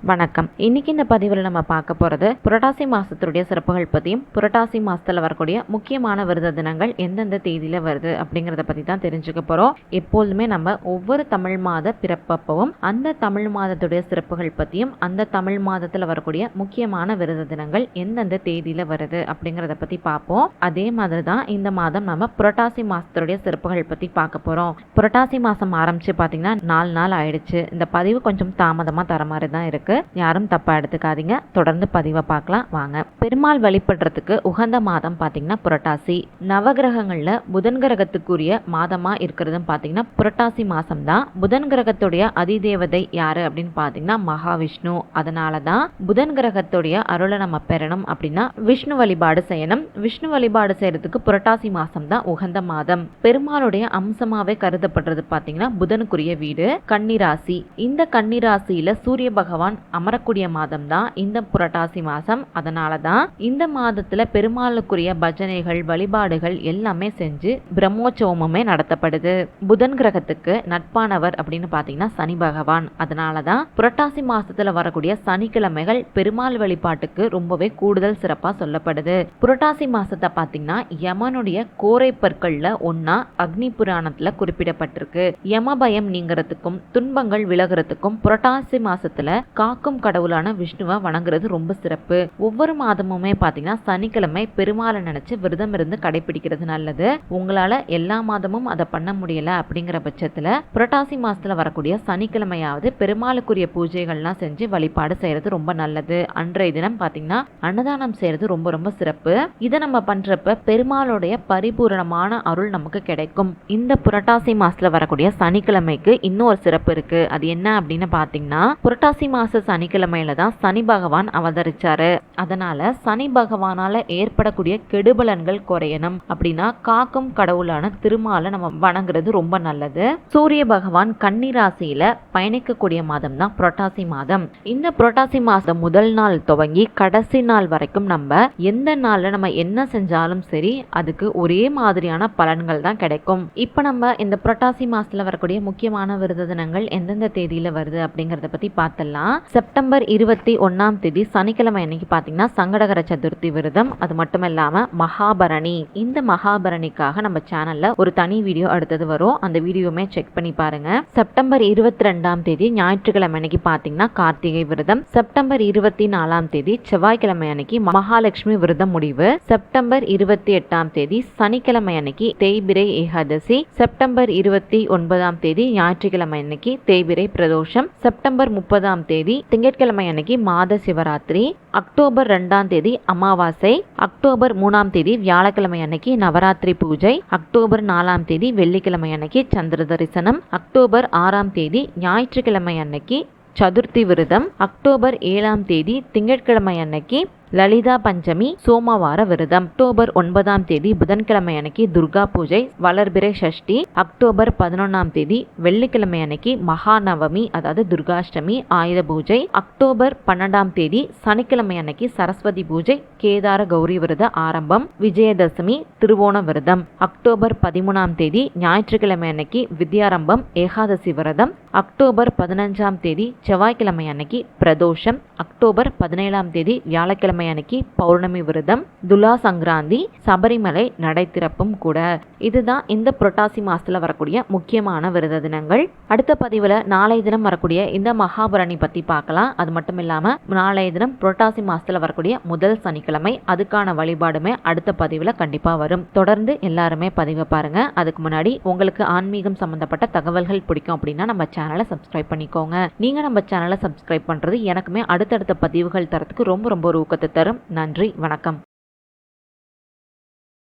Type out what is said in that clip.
வணக்கம். இன்னைக்கு இந்த பதிவில் நம்ம பார்க்க போகிறது புரட்டாசி மாதத்துடைய சிறப்புகள் பற்றியும் புரட்டாசி மாதத்தில் வரக்கூடிய முக்கியமான விரத தினங்கள் எந்தெந்த தேதியில் வருது அப்படிங்கிறத பற்றி தான் தெரிஞ்சுக்க போகிறோம். எப்போதுமே நம்ம ஒவ்வொரு தமிழ் மாத பிறப்பப்பவும் அந்த தமிழ் மாதத்துடைய சிறப்புகள் பற்றியும் அந்த தமிழ் மாதத்தில் வரக்கூடிய முக்கியமான விரத தினங்கள் எந்தெந்த தேதியில் வருது அப்படிங்கிறத பற்றி பார்ப்போம். அதே மாதிரி தான் இந்த மாதம் நம்ம புரட்டாசி மாதத்துடைய சிறப்புகள் பற்றி பார்க்க போகிறோம். புரட்டாசி மாதம் ஆரம்பித்து பார்த்தீங்கன்னா 4 நாள் ஆயிடுச்சு. இந்த பதிவு கொஞ்சம் தாமதமாக தர மாதிரி தான் இருக்குது. யாரும் தப்பா எடுத்துக்காதீங்க. தொடர்ந்து பதிவை பார்க்கலாம் வாங்க. பெருமாள் வழிபடுறதுக்கு உகந்த மாதம் பாத்தீங்கன்னா புரட்டாசி. நவகிரகங்கள்ல புதன் கிரகத்துக்குரிய மாதமா இருக்கிறது பாத்தீங்கன்னா புரட்டாசி மாசம் தான். புதன் கிரகத்துடைய அதிதேவதை யாரு அப்படின்னு பாத்தீங்கன்னா மகாவிஷ்ணு. அதனாலதான் புதன் கிரகத்துடைய அருளை நம்ம பெறணும் அப்படின்னா விஷ்ணு வழிபாடு செய்யணும். விஷ்ணு வழிபாடு செய்யறதுக்கு புரட்டாசி மாசம் தான் உகந்த மாதம். பெருமாளுடைய அம்சமாவே கருதப்படுறது பாத்தீங்கன்னா புதனுக்குரிய வீடு கன்னிராசி. இந்த கன்னிராசியில சூரிய பகவான் அமரக்கூடிய மாதம் தான் இந்த புரட்டாசி மாசம். அதனாலதான் இந்த மாதத்துல பெருமாளுக்குரிய பஜனைகள் வழிபாடுகள் எல்லாமே செஞ்சு பிரம்மோற்சவமுமே நடத்தப்படுது. புதன் கிரகத்துக்கு நட்பானவர் அப்படின்னு பாத்தீங்கன்னா சனி பகவான். அதனாலதான் புரட்டாசி மாசத்துல வரக்கூடிய சனிக்கிழமைகள் பெருமாள் வழிபாட்டுக்கு ரொம்பவே கூடுதல் சிறப்பா சொல்லப்படுது. புரட்டாசி மாசத்தை பாத்தீங்கன்னா யமனுடைய கோரை பற்கள்ல ஒன்னா அக்னி புராணத்துல குறிப்பிடப்பட்டிருக்கு. யம பயம் நீங்கிறதுக்கும் துன்பங்கள் விலகிறதுக்கும் புரட்டாசி மாசத்துல காக்கும் கடவுளான விஷ்ணுவை வணங்குறது ரொம்ப சிறப்பு. ஒவ்வொரு மாதமுமே பாத்தீங்கன்னா சனிக்கிழமை பெருமாளை நினைச்சு விரதம் இருந்து கடைபிடிக்கிறது நல்லது. உங்களால எல்லா மாதமும் அதை பண்ண முடியல அப்படிங்கிற பட்சத்துல புரட்டாசி மாசத்துல வரக்கூடிய சனிக்கிழமையாவது பெருமாளுக்குரிய பூஜைகள்லாம் செஞ்சு வழிபாடு செய்யறது ரொம்ப நல்லது. அன்றைய தினம் பாத்தீங்கன்னா அன்னதானம் செய்யறது ரொம்ப ரொம்ப சிறப்பு. இதை நம்ம பண்றப்ப பெருமாளுடைய பரிபூரணமான அருள் நமக்கு கிடைக்கும். இந்த புரட்டாசி மாசத்துல வரக்கூடிய சனிக்கிழமைக்கு இன்னொரு சிறப்பு இருக்கு. அது என்ன அப்படின்னு பாத்தீங்கன்னா புரட்டாசி மாச சனிக்கிழமையில தான் சனி பகவான் அவதரிச்சாரு. அதனால சனி பகவானால ஏற்படக்கூடிய கெடுபலன்கள் குறையணும் அப்படின்னா காக்கும் கடவுளான திருமாலை நம்ம வணங்குறது ரொம்ப நல்லது. சூரிய பகவான் கன்னி ராசியில பயணிக்கக்கூடிய மாதம் தான் புரட்டாசி மாதம். இந்த புரட்டாசி மாதம் முதல் நாள் துவங்கி கடைசி நாள் வரைக்கும் நம்ம எந்த நாள்ல நம்ம என்ன செஞ்சாலும் சரி அதுக்கு ஒரே மாதிரியான பலன்கள் தான் கிடைக்கும். இப்ப நம்ம இந்த புரட்டாசி மாசத்துல வரக்கூடிய முக்கியமான விரத தினங்கள் எந்தெந்த தேதியில வருது அப்படிங்கறத பத்தி பார்த்தலாம். செப்டம்பர் 21ஆம் தேதி சனிக்கிழமை அன்னைக்கு பாத்தீங்கன்னா சங்கடகர சதுர்த்தி விரதம். அது மட்டும் இல்லாம மகாபரணி. இந்த மகாபரணிக்காக நம்ம சேனல்ல ஒரு தனி வீடியோ அடுத்தது வரும். அந்த வீடியோமே செக் பண்ணி பாருங்க. செப்டம்பர் 22ஆம் தேதி ஞாயிற்றுக்கிழமை அன்னைக்கு பாத்தீங்கன்னா கார்த்திகை விரதம். செப்டம்பர் 24ஆம் தேதி செவ்வாய்க்கிழமை அன்னைக்கு மகாலட்சுமி விரதம் முடிவு. செப்டம்பர் 28ஆம் தேதி சனிக்கிழமை அன்னைக்கு தேய்பிரை ஏகாதசி. செப்டம்பர் 29ஆம் தேதி ஞாயிற்றுக்கிழமை அன்னைக்கு தேய்பிரை பிரதோஷம். செப்டம்பர் 30ஆம் தேதி திங்கட்கிழமை அன்னைக்கு மாத சிவராத்திரி. அக்டோபர் 2ஆம் தேதி அமாவாசை. அக்டோபர் 3ஆம் தேதி வியாழக்கிழமை அன்னைக்கு நவராத்திரி பூஜை. அக்டோபர் 4ஆம் தேதி வெள்ளிக்கிழமை அன்னைக்கு சந்திர தரிசனம். அக்டோபர் 6ஆம் தேதி ஞாயிற்றுக்கிழமை அன்னைக்கு சதுர்த்தி விரதம். அக்டோபர் 7ஆம் தேதி திங்கட்கிழமை அன்னைக்கு லலிதா பஞ்சமி சோமவார விரதம். அக்டோபர் 9ஆம் தேதி புதன்கிழமை அன்னைக்கு துர்கா பூஜை வளர்பிறை சஷ்டி. அக்டோபர் 11ஆம் தேதி வெள்ளிக்கிழமை அன்னைக்கு மகாநவமி அதாவது துர்காஷ்டமி ஆயுத பூஜை. அக்டோபர் 12ஆம் தேதி சனிக்கிழமை அன்னைக்கு சரஸ்வதி பூஜை கேதார கௌரி விரத ஆரம்பம். விஜயதசமி திருவோண விரதம். அக்டோபர் 13ஆம் தேதி ஞாயிற்றுக்கிழமை அன்னைக்கு வித்யாரம்பம் ஏகாதசி விரதம். அக்டோபர் 15ஆம் தேதி செவ்வாய்க்கிழமை அன்னைக்கு பிரதோஷம். அக்டோபர் 17ஆம் தேதி வியாழக்கிழமை அன்னைக்கு பௌர்ணமி விரதம். துலா சங்கராந்தி சபரிமலை நடை திறப்பும் கூட. இதுதான் இந்த புரட்டாசி மாசத்துல வரக்கூடிய முக்கியமான விரத தினங்கள். அடுத்த பதிவுல நாளைய தினம் வரக்கூடிய இந்த மகாபரணி பத்தி பார்க்கலாம். அது மட்டும் இல்லாம நாளைய தினம் புரட்டாசி மாசத்துல வரக்கூடிய முதல் சனிக்கிழமை அதுக்கான வழிபாடுமே அடுத்த பதிவுல கண்டிப்பா வரும். தொடர்ந்து எல்லாருமே பதிவை பாருங்க. அதுக்கு முன்னாடி உங்களுக்கு ஆன்மீகம் சம்பந்தப்பட்ட தகவல்கள் பிடிக்கும் அப்படின்னா நம்ம சேனலை சப்ஸ்கிரைப் பண்ணிக்கோங்க. நீங்க நம்ம சேனலை சப்ஸ்கிரைப் பண்றது எனக்குமே அடுத்தடுத்த பதிவுகள் தரத்துக்கு ரொம்ப ரொம்ப ஒரு ஊக்கத்தை தரும். நன்றி, வணக்கம்.